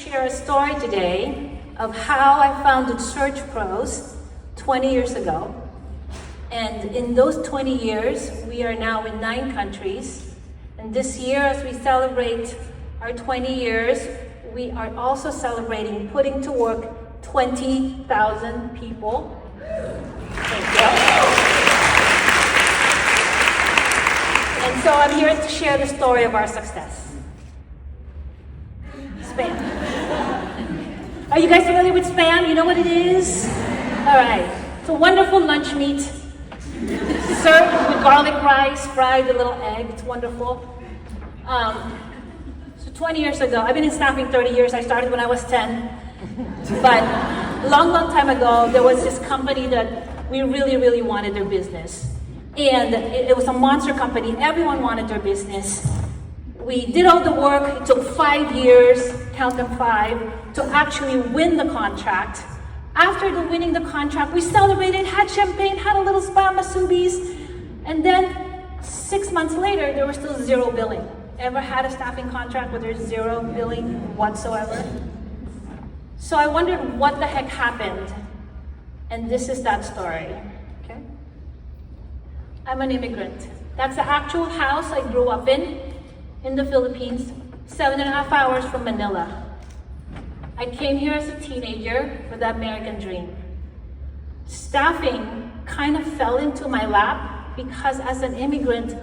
share a story today of how I founded Search Pros 20 years ago. And in those 20 years, we are now in 9 countries. And this year, as we celebrate our 20 years, we are also celebrating putting to work 20,000 people. Thank you. And so I'm here to share the story of our success. Spam. Are you guys familiar with spam? You know what it is? All right. It's a wonderful lunch meat served with garlic rice, fried with a little egg. It's wonderful. So 20 years ago, I've been in staffing 30 years. I started when I was 10. But a long, long time ago, there was this company that we really, really wanted their business. And it was a monster company. Everyone wanted their business. We did all the work. It took 5 years, count them 5, to actually win the contract. After winning the contract, we celebrated, had champagne, had a little spam masubis, and then 6 months later, there was still 0 billing. Ever had a staffing contract where there's 0 billing whatsoever? So I wondered what the heck happened, and this is that story. Okay? I'm an immigrant. That's the actual house I grew up in the Philippines, 7.5 hours from Manila. I came here as a teenager for the American dream. Staffing kind of fell into my lap because as an immigrant,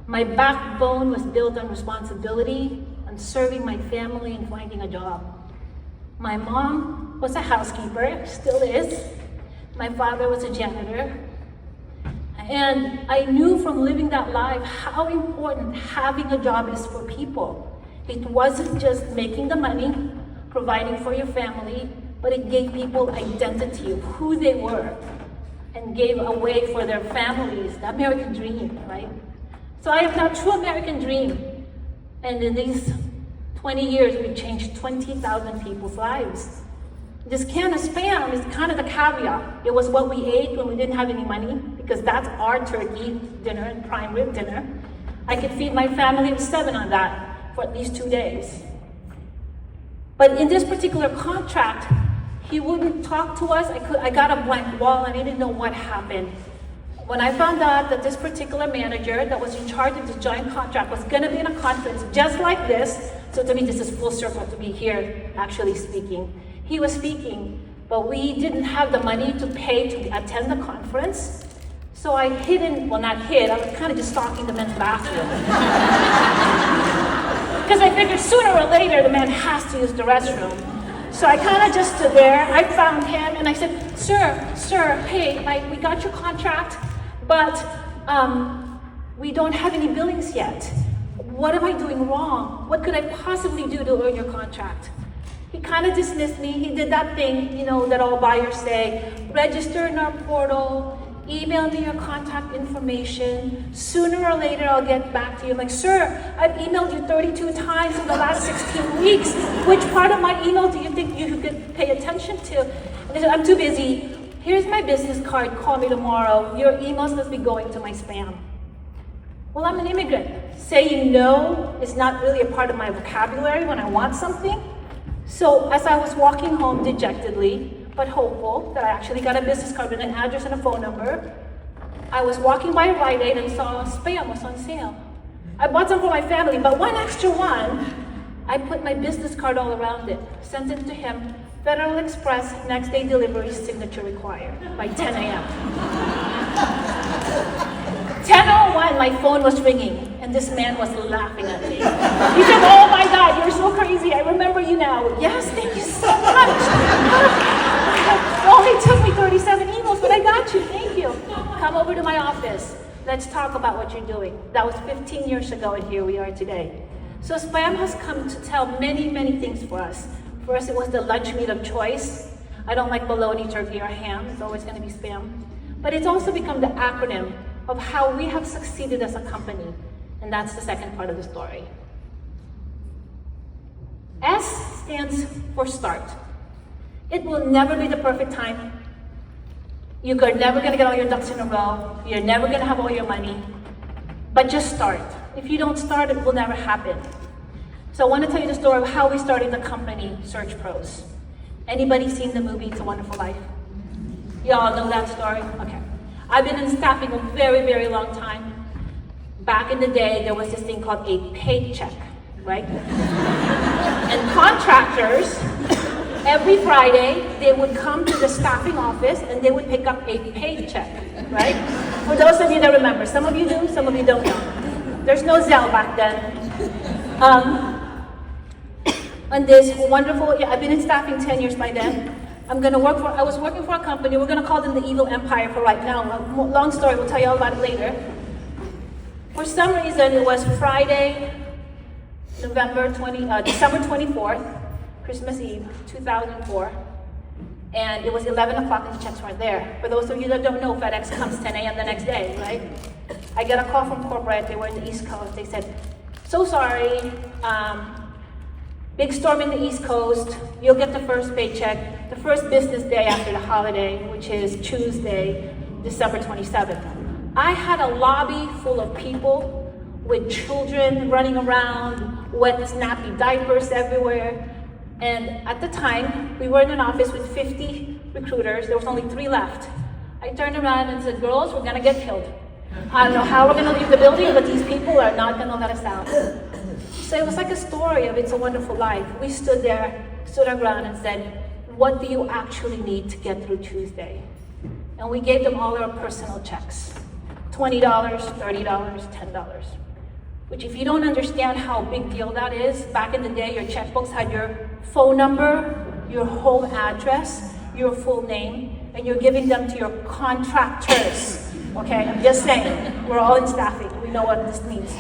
my backbone was built on responsibility, on serving my family and finding a job. My mom was a housekeeper, still is. My father was a janitor. And I knew from living that life how important having a job is for people. It wasn't just making the money, providing for your family, but it gave people identity of who they were and gave a way for their families, the American dream, right? So I have that true American dream. And in these 20 years, we've changed 20,000 people's lives. This can of spam is kind of the caveat. It was what we ate when we didn't have any money, because that's our turkey dinner and prime rib dinner. I could feed my family of 7 on that for at least 2 days. But in this particular contract, he wouldn't talk to us. I got a blank wall and I didn't know what happened. When I found out that this particular manager that was in charge of this giant contract was gonna be in a conference just like this, so to me this is full circle to be here actually speaking. He was speaking, but we didn't have the money to pay to attend the conference. So I not hid, I was kind of just stalking the men's bathroom. Because I figured sooner or later the man has to use the restroom. So I kind of just stood there, I found him, and I said, sir, hey, we got your contract, but we don't have any billings yet. What am I doing wrong? What could I possibly do to earn your contract? He kind of dismissed me. He did that thing, that all buyers say, register in our portal, email me your contact information. Sooner or later, I'll get back to you. I'm like, sir, I've emailed you 32 times in the last 16 weeks. Which part of my email do you think you could pay attention to? And he said, I'm too busy. Here's my business card. Call me tomorrow. Your emails must be going to my spam. Well, I'm an immigrant. Saying no is not really a part of my vocabulary when I want something. So as I was walking home dejectedly, but hopeful that I actually got a business card with an address and a phone number, I was walking by Rite Aid and saw spam was on sale. I bought some for my family, but one extra one, I put my business card all around it, sent it to him, Federal Express, next day delivery, signature required, by 10 a.m. 10:01, my phone was ringing, and this man was laughing at me. He said, oh my God, you're so crazy, I remember you now. Yes, thank you so much. It only took me 37 emails, but I got you, thank you. Come over to my office. Let's talk about what you're doing. That was 15 years ago, and here we are today. So spam has come to tell many, many things for us. For us, it was the lunch meat of choice. I don't like bologna, turkey, or ham. It's always going to be spam. But it's also become the acronym of how we have succeeded as a company. And that's the second part of the story. S stands for start. It will never be the perfect time. You're never going to get all your ducks in a row. You're never going to have all your money. But just start. If you don't start, it will never happen. So I want to tell you the story of how we started the company, Search Pros. Anybody seen the movie It's a Wonderful Life? Y'all know that story? Okay. I've been in staffing a very, very long time. Back in the day, there was this thing called a paycheck, right? And contractors, every Friday, they would come to the staffing office and they would pick up a paycheck, right? For those of you that remember, some of you do, some of you don't know. There's no Zelle back then. And this wonderful, I've been in staffing 10 years by then. I was working for a company, we're gonna call them the Evil Empire for right now. Long story, we'll tell you all about it later. For some reason, it was Friday, December 24th, Christmas Eve, 2004. And it was 11 o'clock and the checks weren't there. For those of you that don't know, FedEx comes 10 a.m. the next day, right? I get a call from corporate, they were in the East Coast. They said, so sorry, big storm in the East Coast, you'll get the first paycheck, the first business day after the holiday, which is Tuesday, December 27th. I had a lobby full of people with children running around, wet, snappy diapers everywhere. And at the time, we were in an office with 50 recruiters. There was only 3 left. I turned around and said, girls, we're gonna get killed. I don't know how we're gonna leave the building, but these people are not gonna let us out. So it was like a story of It's a Wonderful Life. We stood our ground and said, what do you actually need to get through Tuesday? And we gave them all our personal checks. $20, $30, $10. Which if you don't understand how big deal that is, back in the day, your checkbooks had your phone number, your home address, your full name, and you're giving them to your contractors. Okay, I'm just saying, we're all in staffing, we know what this means.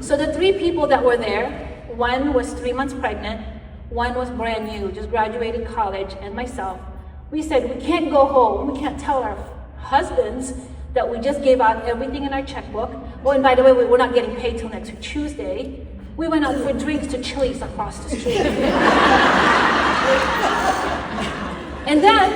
So the 3 people that were there, one was 3 months pregnant, one was brand new, just graduated college, and myself. We said, we can't go home, we can't tell our husbands that we just gave out everything in our checkbook. Oh, and by the way, we're not getting paid till next Tuesday. We went out for drinks to Chili's across the street. And then,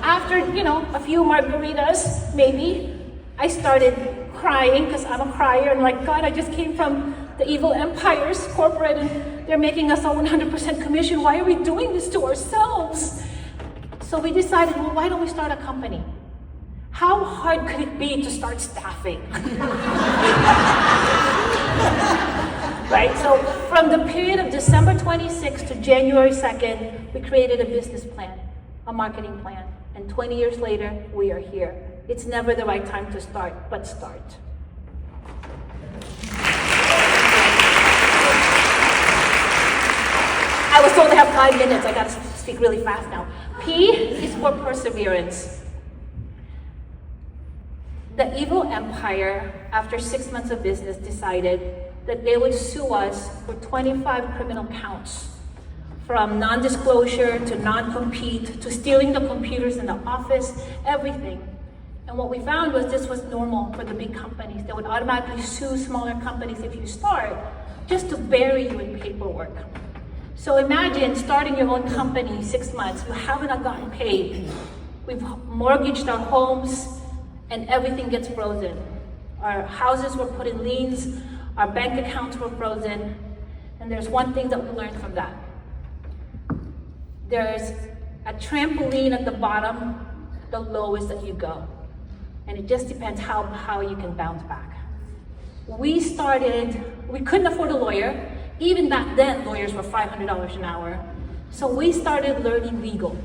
after, a few margaritas, maybe, I started crying, because I'm a crier, and like, God, I just came from the Evil Empire's corporate, and they're making us all 100% commission. Why are we doing this to ourselves? So we decided, well, why don't we start a company? How hard could it be to start staffing? Right, so from the period of December 26th to January 2nd, we created a business plan, a marketing plan. And 20 years later, we are here. It's never the right time to start, but start. I was told I have 5 minutes. I gotta speak really fast now. P is for perseverance. The Evil Empire, after 6 months of business, decided that they would sue us for 25 criminal counts, from non-disclosure to non-compete to stealing the computers in the office, everything. And what we found was this was normal for the big companies. They would automatically sue smaller companies if you start, just to bury you in paperwork. So imagine starting your own company 6 months, you haven't gotten paid. We've mortgaged our homes, and everything gets frozen. Our houses were put in liens, our bank accounts were frozen, and there's one thing that we learned from that. There's a trampoline at the bottom, the lowest that you go. And it just depends how you can bounce back. We couldn't afford a lawyer. Even back then, lawyers were $500 an hour. So we started learning legal.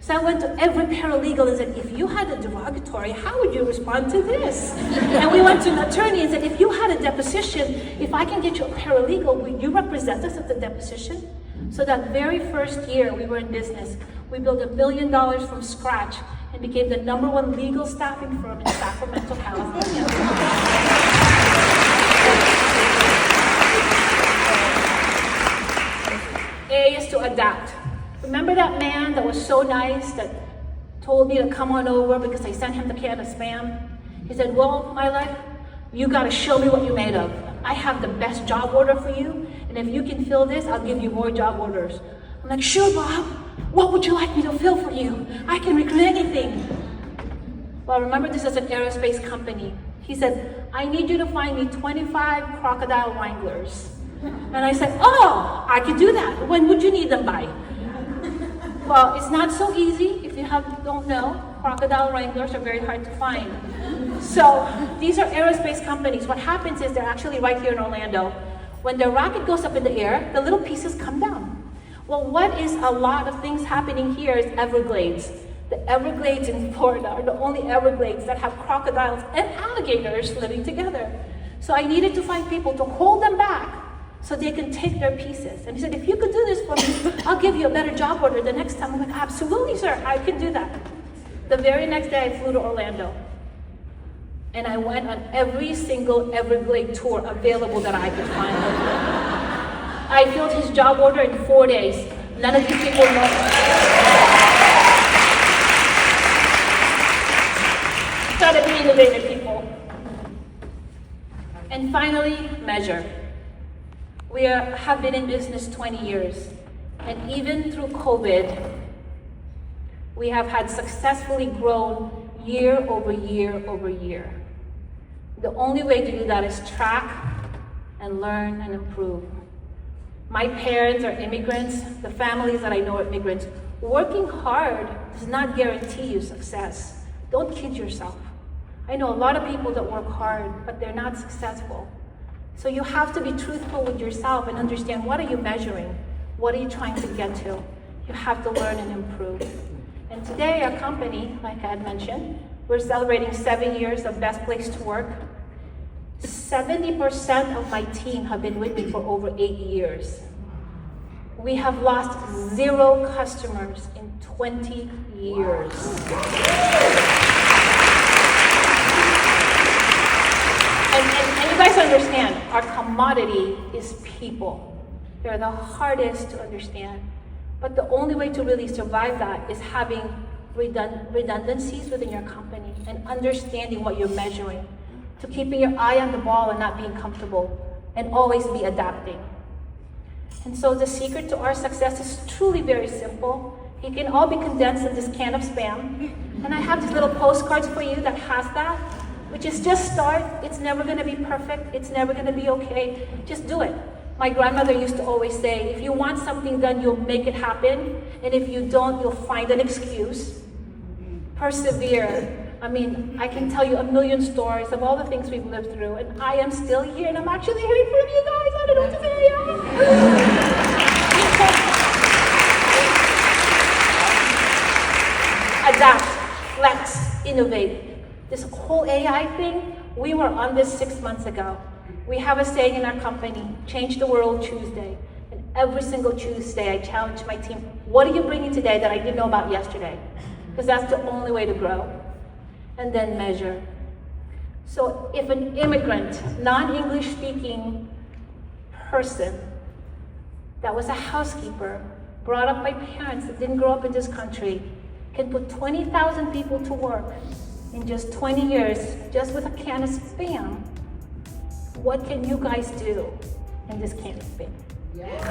So I went to every paralegal and said, if you had a derogatory, how would you respond to this? And we went to an attorney and said, if you had a deposition, if I can get you a paralegal, will you represent us at the deposition? So that very first year we were in business, we built $1 million from scratch and became the #1 legal staffing firm in Sacramento, California. A is to adapt. Remember that man that was so nice that told me to come on over because I sent him the can of Spam? He said, well, my life, you gotta show me what you're made of. I have the best job order for you, and if you can fill this, I'll give you more job orders. I'm like, sure, Bob. What would you like me to fill for you? I can recruit anything. Well, remember this is an aerospace company. He said, I need you to find me 25 crocodile wranglers. And I said, oh, I could do that. When would you need them by? Well, it's not so easy. If you don't know, crocodile wranglers are very hard to find. So these are aerospace companies. What happens is they're actually right here in Orlando. When the rocket goes up in the air, the little pieces come down. Well, what is a lot of things happening here is Everglades. The Everglades in Florida are the only Everglades that have crocodiles and alligators living together. So I needed to find people to hold them back so they can take their pieces. And he said, if you could do this for me, I'll give you a better job order the next time. I'm like, absolutely, sir, I can do that. The very next day, I flew to Orlando. And I went on every single Everglade tour available that I could find. I filled his job order in 4 days. None of you people know. Gotta be innovative, people. And finally, measure. We have been in business 20 years. And even through COVID, we have had successfully grown year over year over year. The only way to do that is track and learn and improve. My parents are immigrants. The families that I know are immigrants. Working hard does not guarantee you success. Don't kid yourself. I know a lot of people that work hard, but they're not successful. So you have to be truthful with yourself and understand, what are you measuring? What are you trying to get to? You have to learn and improve. And today, our company, like I had mentioned, we're celebrating 7 years of Best Place to Work. 70% of my team have been with me for over 8 years. We have lost 0 customers in 20 years. And you guys understand, our commodity is people. They're the hardest to understand. But the only way to really survive that is having redundancies within your company and understanding what you're measuring, to keeping your eye on the ball and not being comfortable, and always be adapting. And so the secret to our success is truly very simple. It can all be condensed in this can of Spam. And I have these little postcards for you that has that, which is just start. It's never gonna be perfect. It's never gonna be okay. Just do it. My grandmother used to always say, if you want something done, you'll make it happen. And if you don't, you'll find an excuse. Persevere. I mean, I can tell you a million stories of all the things we've lived through, and I am still here, and I'm actually here in front of you guys. I don't know what to say. Adapt, flex, innovate. This whole AI thing, we were on this 6 months ago. We have a saying in our company, change the world Tuesday. And every single Tuesday, I challenge my team, what are you bringing today that I didn't know about yesterday? Because that's the only way to grow. And then measure. So if an immigrant, non-English speaking person that was a housekeeper, brought up by parents that didn't grow up in this country, can put 20,000 people to work in just 20 years, just with a can of Spam, what can you guys do in this can of Spam? Yes.